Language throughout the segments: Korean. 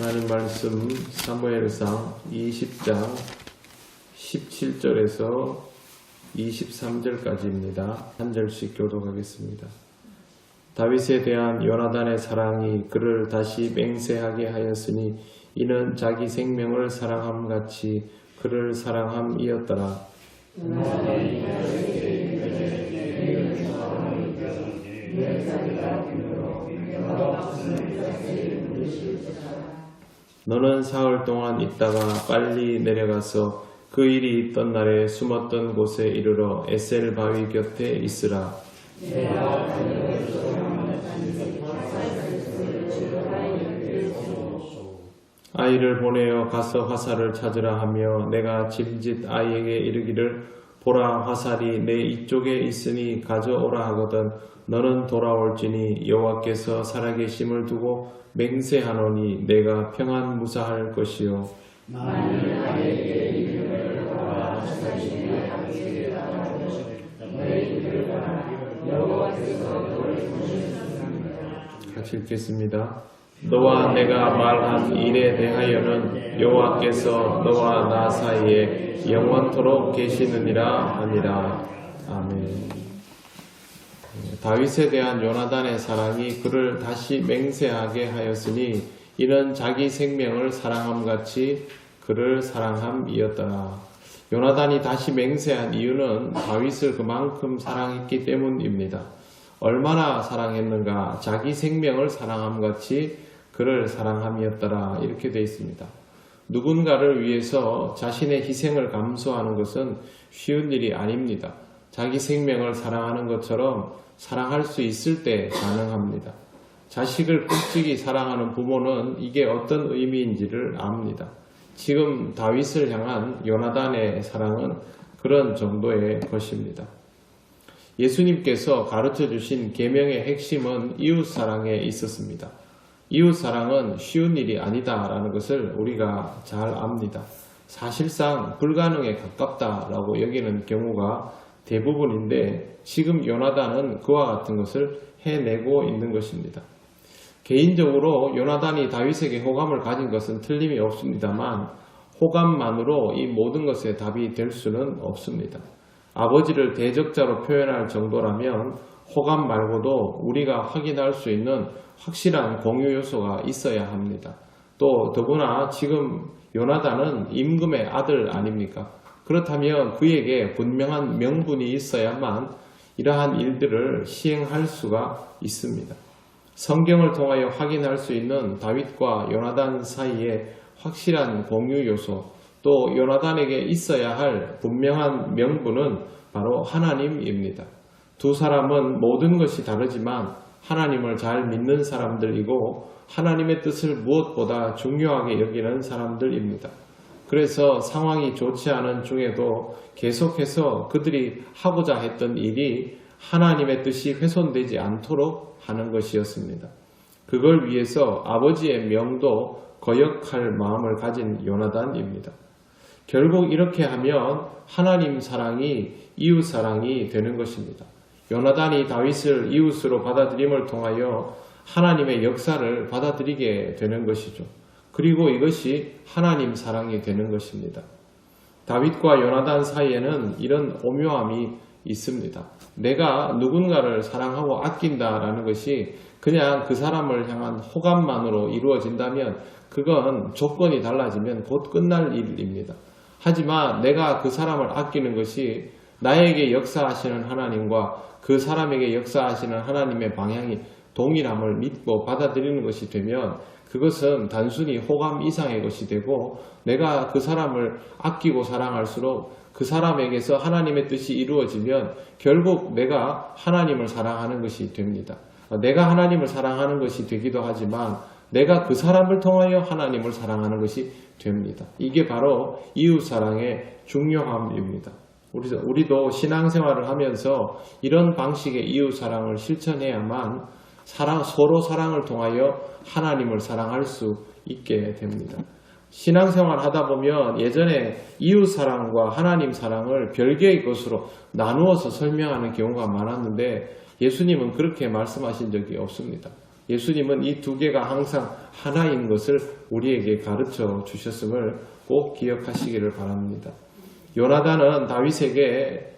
하나님 말씀 사무엘상 20장 17절에서 23절까지입니다. 한 절씩 교독하겠습니다. 다윗에 대한 요나단의 사랑이 그를 다시 맹세하게 하였으니 이는 자기 생명을 사랑함같이 그를 사랑함이었더라. 너는 사흘 동안 있다가 빨리 내려가서 그 일이 있던 날에 숨었던 곳에 이르러 에셀 바위 곁에 있으라. 아이를 보내어 가서 화살을 찾으라 하며 내가 짐짓 아이에게 이르기를 보라 화살이 내 이쪽에 있으니 가져오라 하거든 너는 돌아올지니 여호와께서 살아계심을 두고 맹세하노니 내가 평안 무사할 것이요. 만일 아이에게 이름을 보라 화살이 내 앞에 나오면 내 이름을 여호와께서 너를 보내셨습니다. 같이 읽겠습니다. 너와 내가 말한 일에 대하여는 여호와께서 너와 나 사이에 영원토록 계시느니라 하니라. 아멘. 다윗에 대한 요나단의 사랑이 그를 다시 맹세하게 하였으니 이는 자기 생명을 사랑함같이 그를 사랑함이었더라. 요나단이 다시 맹세한 이유는 다윗을 그만큼 사랑했기 때문입니다. 얼마나 사랑했는가? 자기 생명을 사랑함같이 그를 사랑함이었더라. 이렇게 되어 있습니다. 누군가를 위해서 자신의 희생을 감수하는 것은 쉬운 일이 아닙니다. 자기 생명을 사랑하는 것처럼 사랑할 수 있을 때 가능합니다. 자식을 끔찍이 사랑하는 부모는 이게 어떤 의미인지를 압니다. 지금 다윗을 향한 요나단의 사랑은 그런 정도의 것입니다. 예수님께서 가르쳐 주신 계명의 핵심은 이웃사랑에 있었습니다. 이웃사랑은 쉬운 일이 아니다라는 것을 우리가 잘 압니다. 사실상 불가능에 가깝다라고 여기는 경우가 대부분인데 지금 요나단은 그와 같은 것을 해내고 있는 것입니다. 개인적으로 요나단이 다윗에게 호감을 가진 것은 틀림이 없습니다만 호감만으로 이 모든 것의 답이 될 수는 없습니다. 아버지를 대적자로 표현할 정도라면 호감 말고도 우리가 확인할 수 있는 확실한 공유 요소가 있어야 합니다. 또 더구나 지금 요나단은 임금의 아들 아닙니까? 그렇다면 그에게 분명한 명분이 있어야만 이러한 일들을 시행할 수가 있습니다. 성경을 통하여 확인할 수 있는 다윗과 요나단 사이의 확실한 공유 요소, 또 요나단에게 있어야 할 분명한 명분은 바로 하나님입니다. 두 사람은 모든 것이 다르지만 하나님을 잘 믿는 사람들이고 하나님의 뜻을 무엇보다 중요하게 여기는 사람들입니다. 그래서 상황이 좋지 않은 중에도 계속해서 그들이 하고자 했던 일이 하나님의 뜻이 훼손되지 않도록 하는 것이었습니다. 그걸 위해서 아버지의 명도 거역할 마음을 가진 요나단입니다. 결국 이렇게 하면 하나님 사랑이 이웃 사랑이 되는 것입니다. 요나단이 다윗을 이웃으로 받아들임을 통하여 하나님의 역사를 받아들이게 되는 것이죠. 그리고 이것이 하나님 사랑이 되는 것입니다. 다윗과 요나단 사이에는 이런 오묘함이 있습니다. 내가 누군가를 사랑하고 아낀다라는 것이 그냥 그 사람을 향한 호감만으로 이루어진다면 그건 조건이 달라지면 곧 끝날 일입니다. 하지만 내가 그 사람을 아끼는 것이 나에게 역사하시는 하나님과 그 사람에게 역사하시는 하나님의 방향이 동일함을 믿고 받아들이는 것이 되면 그것은 단순히 호감 이상의 것이 되고 내가 그 사람을 아끼고 사랑할수록 그 사람에게서 하나님의 뜻이 이루어지면 결국 내가 하나님을 사랑하는 것이 됩니다. 내가 하나님을 사랑하는 것이 되기도 하지만 내가 그 사람을 통하여 하나님을 사랑하는 것이 됩니다. 이게 바로 이웃사랑의 중요함입니다. 우리도 신앙생활을 하면서 이런 방식의 이웃사랑을 실천해야만 서로 사랑을 통하여 하나님을 사랑할 수 있게 됩니다. 신앙생활 하다 보면 예전에 이웃사랑과 하나님 사랑을 별개의 것으로 나누어서 설명하는 경우가 많았는데 예수님은 그렇게 말씀하신 적이 없습니다. 예수님은 이 두 개가 항상 하나인 것을 우리에게 가르쳐 주셨음을 꼭 기억하시기를 바랍니다. 요나단은 다윗에게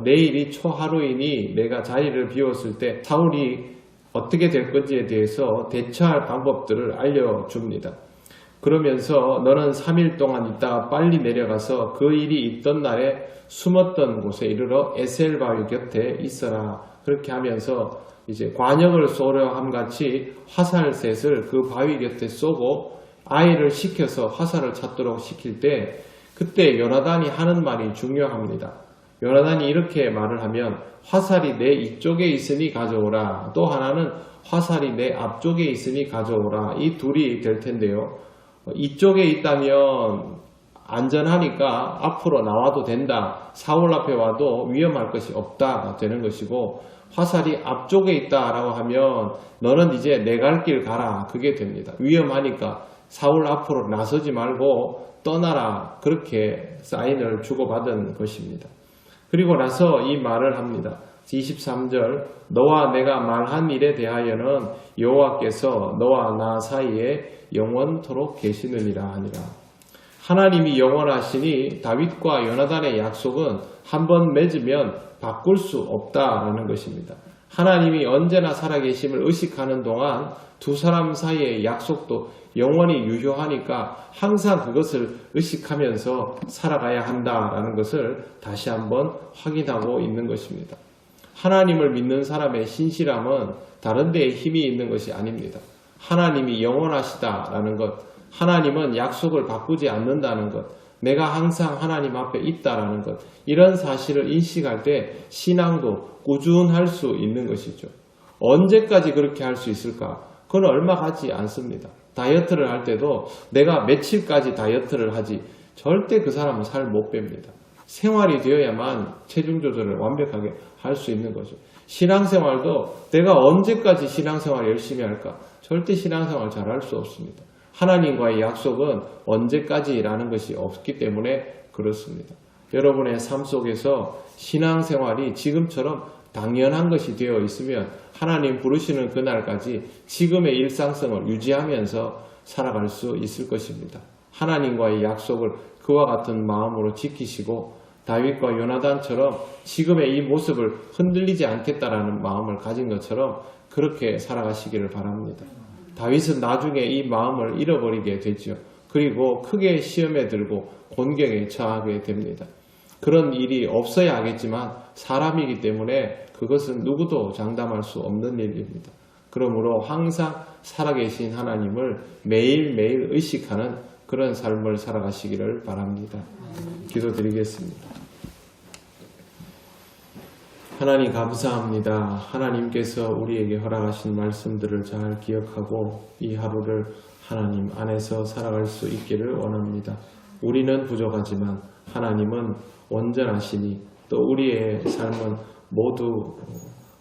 내일이 초하루이니 내가 자리를 비웠을 때 사울이 어떻게 될 건지에 대해서 대처할 방법들을 알려줍니다. 그러면서 너는 3일 동안 있다가 빨리 내려가서 그 일이 있던 날에 숨었던 곳에 이르러 에셀 바위 곁에 있어라. 그렇게 하면서 이제 관역을 쏘려 함같이 화살셋을 그 바위 곁에 쏘고 아이를 시켜서 화살을 찾도록 시킬 때 그때 요나단이 하는 말이 중요합니다. 요나단이 이렇게 말을 하면 화살이 내 이쪽에 있으니 가져오라. 또 하나는 화살이 내 앞쪽에 있으니 가져오라. 이 둘이 될 텐데요. 이쪽에 있다면 안전하니까 앞으로 나와도 된다. 사울 앞에 와도 위험할 것이 없다 되는 것이고, 화살이 앞쪽에 있다라고 하면 너는 이제 내 갈 길 가라. 그게 됩니다. 위험하니까 사울 앞으로 나서지 말고 떠나라. 그렇게 사인을 주고받은 것입니다. 그리고 나서 이 말을 합니다. 23절 너와 내가 말한 일에 대하여는 여호와께서 너와 나 사이에 영원토록 계시느니라 하니라. 하나님이 영원하시니 다윗과 요나단의 약속은 한번 맺으면 바꿀 수 없다라는 것입니다. 하나님이 언제나 살아계심을 의식하는 동안 두 사람 사이의 약속도 영원히 유효하니까 항상 그것을 의식하면서 살아가야 한다라는 것을 다시 한번 확인하고 있는 것입니다. 하나님을 믿는 사람의 신실함은 다른 데에 힘이 있는 것이 아닙니다. 하나님이 영원하시다라는 것, 하나님은 약속을 바꾸지 않는다는 것, 내가 항상 하나님 앞에 있다라는 것, 이런 사실을 인식할 때 신앙도 꾸준할 수 있는 것이죠. 언제까지 그렇게 할 수 있을까? 그건 얼마 가지 않습니다. 다이어트를 할 때도 내가 며칠까지 다이어트를 하지 절대 그 사람은 살 못 뺍니다. 생활이 되어야만 체중 조절을 완벽하게 할 수 있는 거죠. 신앙생활도 내가 언제까지 신앙생활 열심히 할까? 절대 신앙생활 잘 할 수 없습니다. 하나님과의 약속은 언제까지라는 것이 없기 때문에 그렇습니다. 여러분의 삶 속에서 신앙생활이 지금처럼 당연한 것이 되어 있으면 하나님 부르시는 그날까지 지금의 일상성을 유지하면서 살아갈 수 있을 것입니다. 하나님과의 약속을 그와 같은 마음으로 지키시고 다윗과 요나단처럼 지금의 이 모습을 흔들리지 않겠다라는 마음을 가진 것처럼 그렇게 살아가시기를 바랍니다. 다윗은 나중에 이 마음을 잃어버리게 되죠. 그리고 크게 시험에 들고 곤경에 처하게 됩니다. 그런 일이 없어야 하겠지만 사람이기 때문에 그것은 누구도 장담할 수 없는 일입니다. 그러므로 항상 살아계신 하나님을 매일매일 의식하는 그런 삶을 살아가시기를 바랍니다. 기도드리겠습니다. 하나님 감사합니다. 하나님께서 우리에게 허락하신 말씀들을 잘 기억하고 이 하루를 하나님 안에서 살아갈 수 있기를 원합니다. 우리는 부족하지만 하나님은 온전하시니 또 우리의 삶은 모두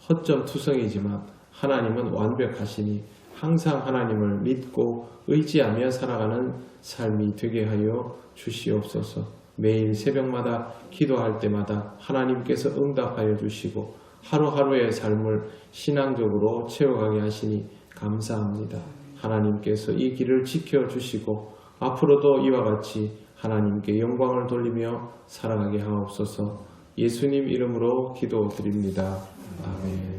허점투성이지만 하나님은 완벽하시니 항상 하나님을 믿고 의지하며 살아가는 삶이 되게 하여 주시옵소서. 매일 새벽마다 기도할 때마다 하나님께서 응답하여 주시고 하루하루의 삶을 신앙적으로 채워가게 하시니 감사합니다. 하나님께서 이 길을 지켜주시고 앞으로도 이와 같이 하나님께 영광을 돌리며 살아가게 하옵소서. 예수님 이름으로 기도드립니다. 아멘.